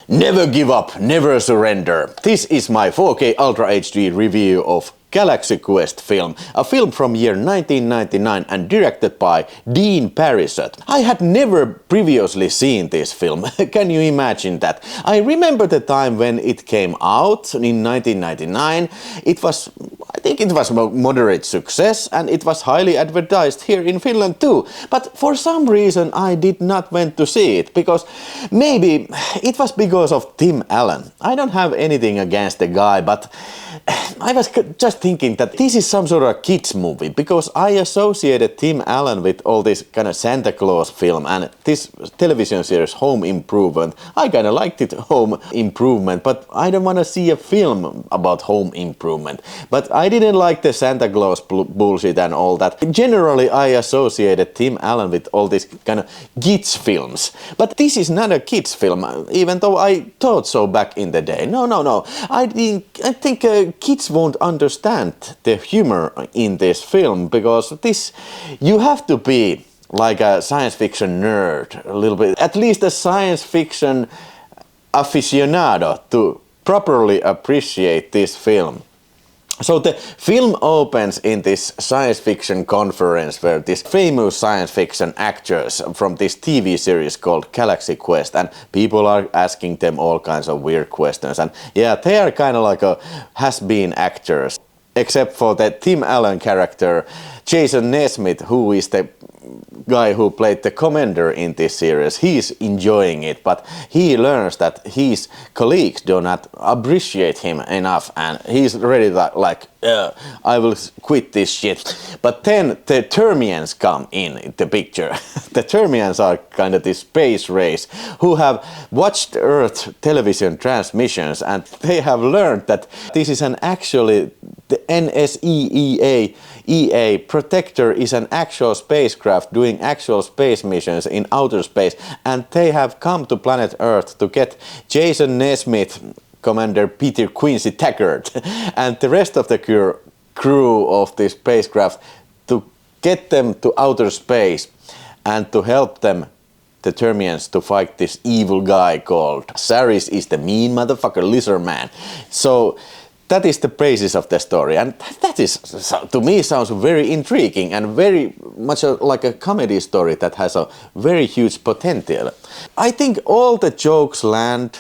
Never give up, never surrender. This is my 4K Ultra HD review of Galaxy Quest film, a film from year 1999 and directed by Dean Parisot. I had never previously seen this film. Can you imagine that? I remember the time when it came out in 1999. I think it was a moderate success and it was highly advertised here in Finland too. But for some reason I did not went to see it, because maybe it was because of Tim Allen. I don't have anything against the guy, but I was just thinking that this is some sort of kids movie, because I associated Tim Allen with all this kind of Santa Claus film and this television series Home Improvement. I kind of liked it, Home Improvement, but I don't want to see a film about home improvement. But I didn't like the Santa Claus bullshit and all that. Generally I associated Tim Allen with all these kind of kids films. But this is not a kids film, even though I thought so back in the day. No. I think kids won't understand the humor in this film, because you have to be like a science fiction nerd a little bit, at least a science fiction aficionado, to properly appreciate this film. So the film opens in this science fiction conference where these famous science fiction actors from this TV series called Galaxy Quest, and people are asking them all kinds of weird questions, and yeah, they are kind of like has-been actors, except for the Tim Allen character Jason Nesmith, who is the guy who played the commander in this series. He's enjoying it, but he learns that his colleagues do not appreciate him enough, and he's ready to I will quit this shit. But then the Termians come in the picture. The Termians are kind of this space race who have watched Earth television transmissions, and they have learned that this is actually the NSEEA Protector is an actual spacecraft doing actual space missions in outer space, and they have come to planet Earth to get Jason Nesmith, Commander Peter Quincy Taggart, and the rest of the crew of this spacecraft, to get them to outer space and to help them, the Termians, to fight this evil guy called Saris, is the mean motherfucker lizard man. So that is the basis of the story, and that is, to me, sounds very intriguing and very much like a comedy story that has a very huge potential. I think all the jokes land.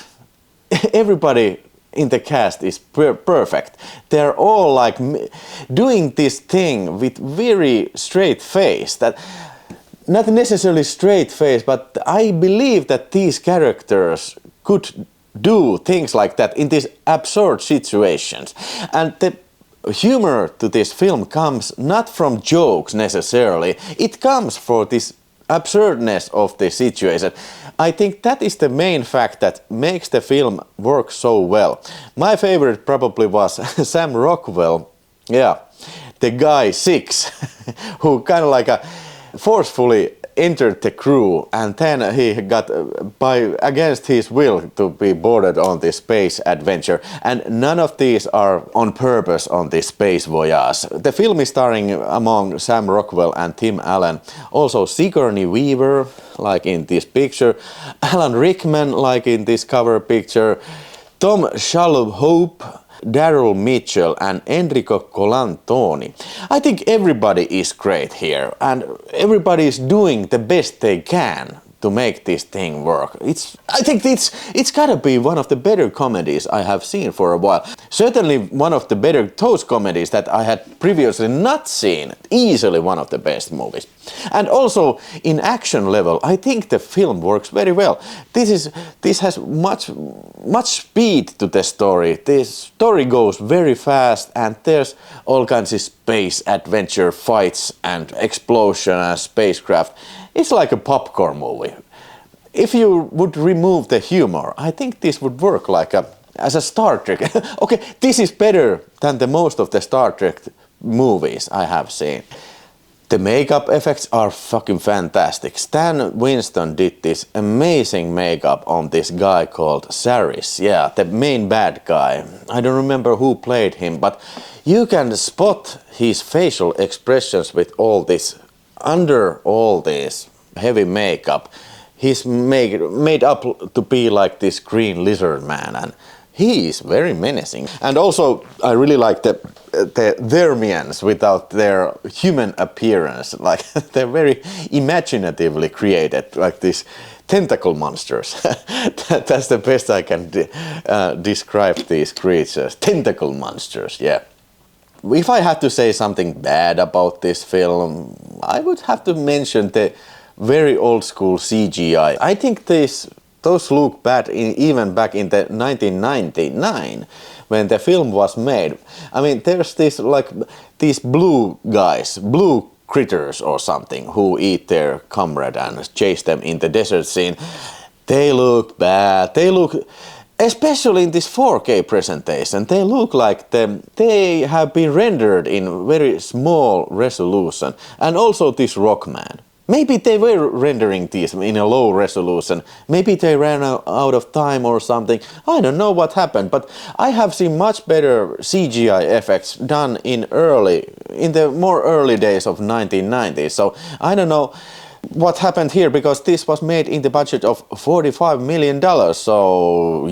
Everybody in the cast is perfect. They're all like doing this thing with very straight face. That not necessarily straight face, but I believe that these characters could do things like that in these absurd situations. And the humor to this film comes not from jokes necessarily, it comes from this absurdness of the situation. I think that is the main fact that makes the film work so well. My favorite probably was Sam Rockwell, yeah, the guy 6, who kind of like forcefully entered the crew, and then he got against his will to be boarded on this space adventure, and none of these are on purpose on this space voyage. The film is starring among Sam Rockwell and Tim Allen, also Sigourney Weaver, like in this picture, Alan Rickman, like in this cover picture, Tom Shalhoub, Daryl Mitchell and Enrico Colantoni. I think everybody is great here, and everybody is doing the best they can to make this thing work. I think it's gotta be one of the better comedies I have seen for a while. Certainly one of the better those comedies that I had previously not seen. Easily one of the best movies. And also in action level, I think the film works very well. This has much speed to the story. The story goes very fast, and there's all kinds of space adventure fights and explosion and spacecraft. It's like a popcorn movie. If you would remove the humor, I think this would work like as a Star Trek. Okay, this is better than the most of the Star Trek movies I have seen. The makeup effects are fucking fantastic. Stan Winston did this amazing makeup on this guy called Saris. Yeah, the main bad guy. I don't remember who played him, but you can spot his facial expressions with all this. Under all this heavy makeup, he's made up to be like this green lizard man, and he is very menacing. And also, I really like the Thermians without their human appearance. Like they're very imaginatively created, like these tentacle monsters. That's the best I can describe these creatures. Tentacle monsters, yeah. If I had to say something bad about this film, I would have to mention the very old school CGI. I think those look bad even back in the 1999 when the film was made. I mean, there's these blue guys, blue critters or something, who eat their comrade and chase them in the desert scene. They look bad. They look, especially in this 4K presentation, they look like they have been rendered in very small resolution. And also this Rockman. Maybe they were rendering these in a low resolution. Maybe they ran out of time or something. I don't know what happened, but I have seen much better CGI effects done in the more early days of 1990s. So I don't know what happened here, because this was made in the budget of $45 million. So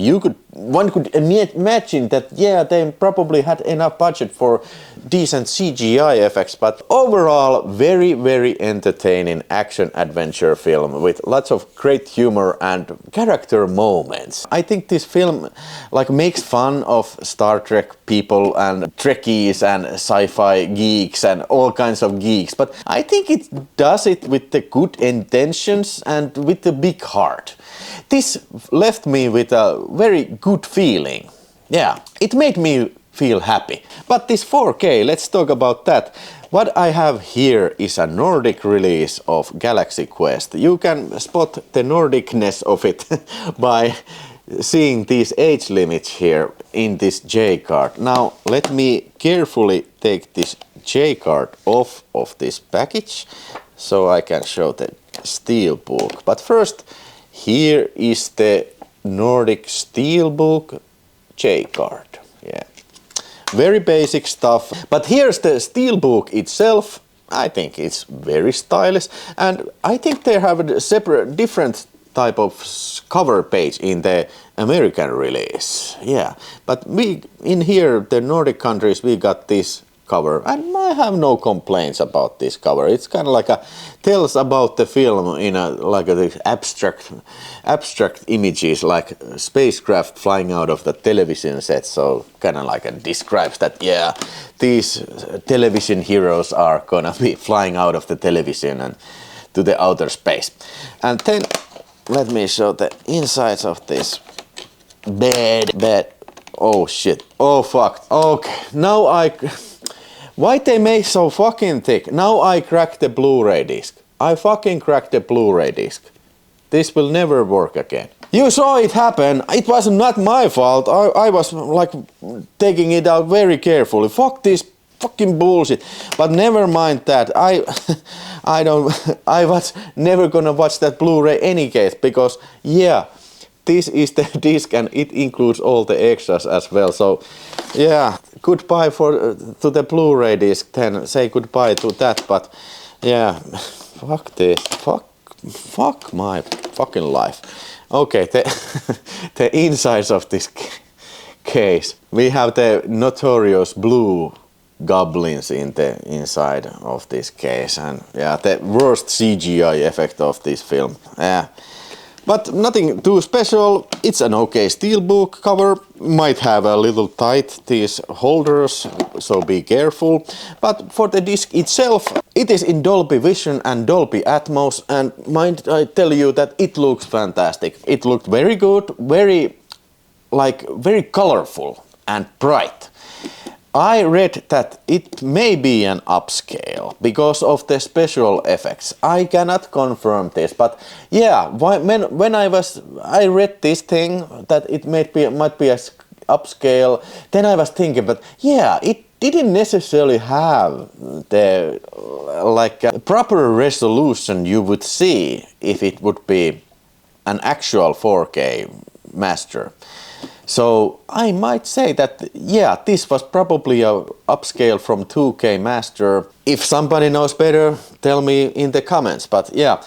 one could imagine that, yeah, they probably had enough budget for decent CGI effects, but overall very, very entertaining action adventure film with lots of great humor and character moments. I think this film makes fun of Star Trek people and Trekkies and sci-fi geeks and all kinds of geeks, but I think it does it with the good intentions and with the big heart. This left me with a very good feeling. Yeah, it made me feel happy. But this 4K, let's talk about that. What I have here is a Nordic release of Galaxy Quest. You can spot the Nordicness of it by seeing these age limits here in this J card. Now let me carefully take this J card off of this package so I can show the Steelbook. But first, here is the Nordic Steelbook J card. Yeah. Very basic stuff. But here's the Steelbook itself. I think it's very stylish, and I think they have a separate, different type of cover page in the American release. Yeah, but we in here, the Nordic countries, we got this cover, and I have no complaints about this cover. It's kind of like tells about the film in these abstract images, like spacecraft flying out of the television set. So kind of describes that, yeah, these television heroes are gonna be flying out of the television and to the outer space. And then let me show the insides of this bed. Oh shit. Oh fuck. Okay. Now why they make so fucking thick? Now I cracked the Blu-ray disc. I fucking cracked the Blu-ray disc. This will never work again. You saw it happen. It was not my fault. I was taking it out very carefully. Fuck this fucking bullshit. But never mind that. I was never gonna watch that Blu-ray any case, because yeah, this is the disc and it includes all the extras as well. So yeah, goodbye to the Blu-ray disc, then say goodbye to that. But yeah, fuck this, fuck my fucking life. Okay, the insides of this case. We have the notorious blue goblins in the inside of this case, and yeah, the worst CGI effect of this film. Yeah. But nothing too special. It's an okay steelbook cover. Might have a little tight, these holders, so be careful. But for the disc itself, it is in Dolby Vision and Dolby Atmos, and mind I tell you that it looks fantastic. It looked very good, very colorful and bright. I read that it may be an upscale because of the special effects. I cannot confirm this, but yeah, when I read this thing that it might be a upscale, then I was thinking, but yeah, it didn't necessarily have the proper resolution you would see if it would be an actual 4K master. So I might say that, yeah, this was probably a upscale from 2K master. If somebody knows better, tell me in the comments. But yeah,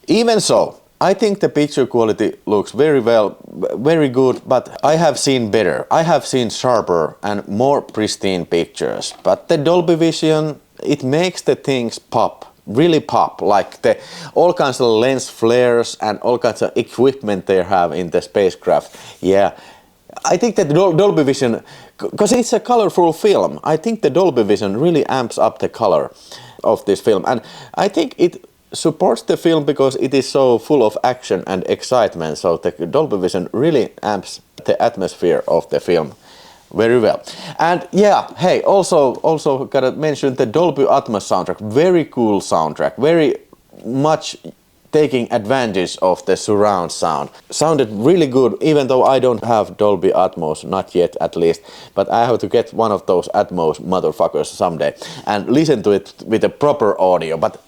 even so, I think the picture quality looks very well, very good, but I have seen better. I have seen sharper and more pristine pictures. But the Dolby Vision, it makes the things pop, really pop, like all kinds of lens flares and all kinds of equipment they have in the spacecraft. Yeah, I think that Dolby Vision, because it's a colorful film, I think the Dolby Vision really amps up the color of this film. And I think it supports the film because it is so full of action and excitement, so the Dolby Vision really amps the atmosphere of the film very well. And yeah, hey, also gotta mention the Dolby Atmos soundtrack. Very cool soundtrack, very much taking advantage of the surround sound. Sounded really good, even though I don't have Dolby Atmos, not yet at least, but I have to get one of those Atmos motherfuckers someday and listen to it with the proper audio. But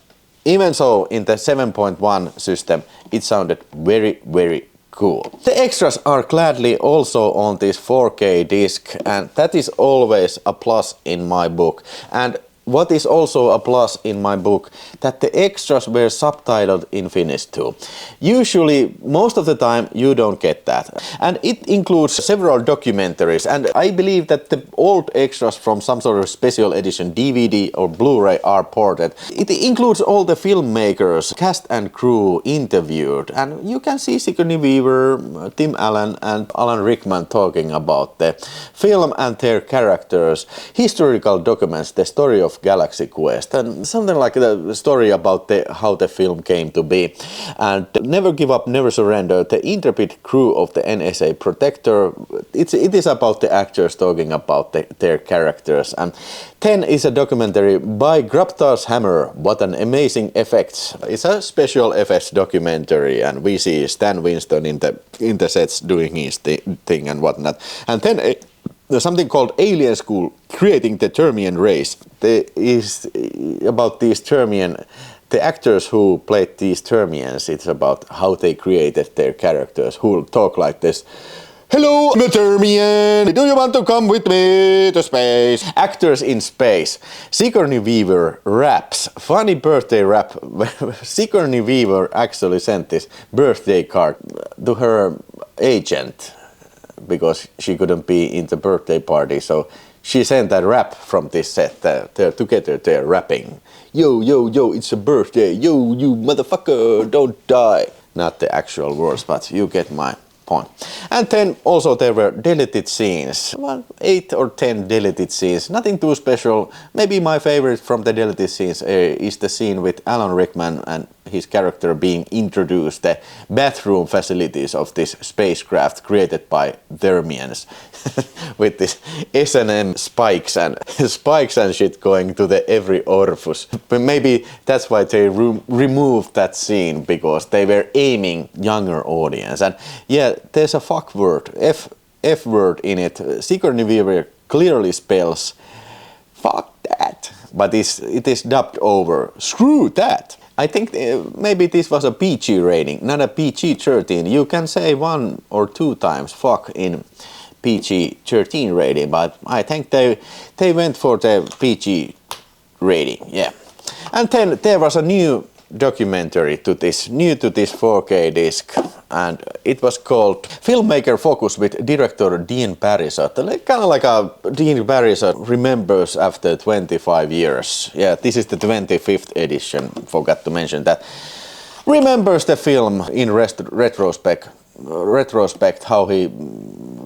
even so, in the 7.1 system, it sounded very, very cool. The extras are gladly also on this 4K disc, and that is always a plus in my book. And what is also a plus in my book, that the extras were subtitled in Finnish too. Usually, most of the time, you don't get that. And it includes several documentaries, and I believe that the old extras from some sort of special edition DVD or Blu-ray are ported. It includes all the filmmakers, cast and crew interviewed, and you can see Sigourney Weaver, Tim Allen and Alan Rickman talking about the film and their characters, historical documents, the story of Galaxy Quest, and something like the story about how the film came to be. And Never Give Up, Never Surrender, the intrepid crew of the NSA Protector. It is about the actors talking about their characters. And 10 is a documentary by Grabtar's Hammer. What an amazing effects! It's a special effects documentary, and we see Stan Winston in the sets doing his thing and whatnot. And then there's something called Alien School, Creating the Termian Race. There is about these Termian, the actors who played these Termians. It's about how they created their characters, who talk like this. Hello, I'm a Termian. Do you want to come with me to space? Actors in space. Sigourney Weaver raps. Funny birthday rap. Sigourney Weaver actually sent this birthday card to her agent, because she couldn't be in the birthday party, so she sent a rap from this set. They're together, they're rapping. Yo, yo, yo, it's a birthday. Yo, you motherfucker, don't die. Not the actual words, but you get my point. And then also there were deleted scenes. Well, 8 or 10 deleted scenes. Nothing too special. Maybe my favorite from the deleted scenes is the scene with Alan Rickman and his character being introduced the bathroom facilities of this spacecraft created by Thermians with this S&M spikes and shit going to the every orifice. But maybe that's why they removed that scene, because they were aiming younger audience. And yeah, there's a fuck word, F word in it. Sigourney Weaver clearly spells fuck that, but it is dubbed over screw that. I think maybe this was a PG rating, not a PG-13. You can say 1 or 2 times fuck in PG-13 rating, but I think they went for the PG rating, yeah. And then there was a new documentary new to this 4K disc, and it was called Filmmaker Focus with director Dean Parisot. Kind of like a Dean Parisot remembers after 25 years. Yeah, this is the 25th edition, forgot to mention that. Remembers the film in retrospect, how he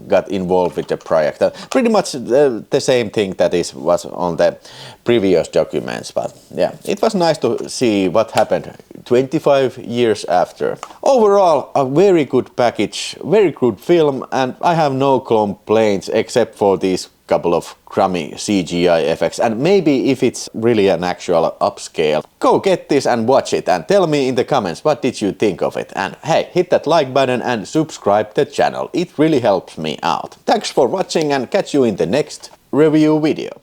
got involved with the project. Pretty much the same thing that was on the previous documents, but yeah, it was nice to see what happened 25 years after. Overall, a very good package, very good film, and I have no complaints except for these couple of crummy CGI effects, and maybe if it's really an actual upscale. Go get this and watch it and tell me in the comments what did you think of it, and hey, hit that like button and subscribe the channel, it really helps me out. Thanks for watching and catch you in the next review video.